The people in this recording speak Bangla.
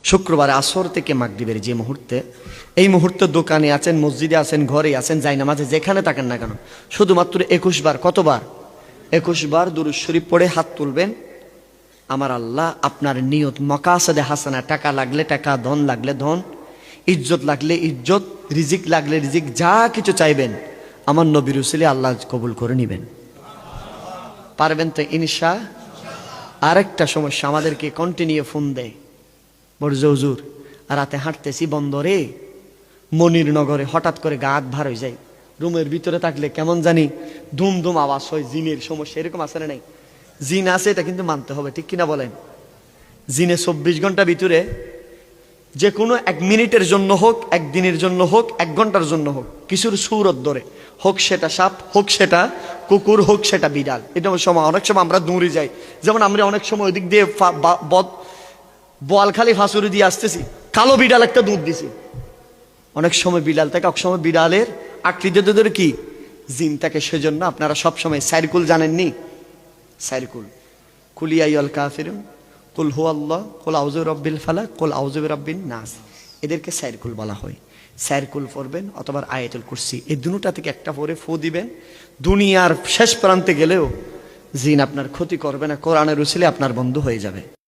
শুক্রবারে আসর থেকে মাগরিবের যে মুহূর্তে, এই মুহূর্তে দোকানে আছেন, মসজিদে আছেন, ঘরে আছেন, জায়নামাজে যেখানে থাকেন না কেন, শুধুমাত্র 21 বার, কতবার? 21 বার দুরূদ শরীফ পড়ে হাত তুলবেন। আমার আল্লাহ আপনার নিয়ত মাকাসাদে হাসানা, টাকা লাগলে টাকা, ধন লাগলে ধন, ইজ্জত লাগলে ইজ্জত, রিজিক লাগলে রিজিক, যা কিছু চাইবেন আমার নবীর উসিলে আল্লাহ কবুল করে নেবেন। পারবেন তো ইনশা? আরেকটা সমস্যা, আমাদেরকে কন্টিনিউ ফোন দেয়, বড় হুজুর রাতে হাঁটতেছি বন্দরে মনিরনগরে, হঠাৎ করে গা হাত ভার হয়ে যায়, রুমের ভিতরে থাকলে কেমন জানি ধুম ধুম আওয়াজ হয়, জিনের সমস্যা, এরকম আছে না নাই? জিন আছে, এটা কিন্তু মানতে হবে, ঠিক কিনা বলেন? জিনে 24 ঘন্টা ভিতরে যে কোনো 1 মিনিটের জন্য হোক, 1 দিনের জন্য হোক, 1 ঘন্টার জন্য হোক, কিছুর সুরত ধরে, হোক সেটা সাপ, হোক সেটা কুকুর, হোক সেটা বিড়াল। এটা সময় অনেক সময় আমরা দৌড়ে যাই, যেমন আমরা অনেক সময় ওইদিক দিয়ে বোয়ালখালি ফাঁসুরি দিয়ে আসতেছি, কালো বিড়াল একটা দুধ দিছি, অনেক সময় বিড়াল থাকে, এক সময় বিড়ালের আকৃতিতে ধরে কি জিন থাকে। সেজন্য আপনারা সবসময় সাইরকুল জানেননি? সাইরকুল, কুলিয়াইয়াল কাফিরুন, কুল হুয়াল্লাহ, কুল আউযু বিরাব্বিল ফালাক, কুল আউযু বিরাব্বিন নাস, এদেরকে সাইরকুল বলা হয়। সাইরকুল পড়বেন অথবা আয়াতুল কুরসি, এই দুটোটা থেকে একটা পড়ে ফু দিবেন। দুনিয়ার শেষ প্রান্তে গেলেও জিন আপনার ক্ষতি করবে না, কোরআনের উসিলে আপনার বন্ধু হয়ে যাবে।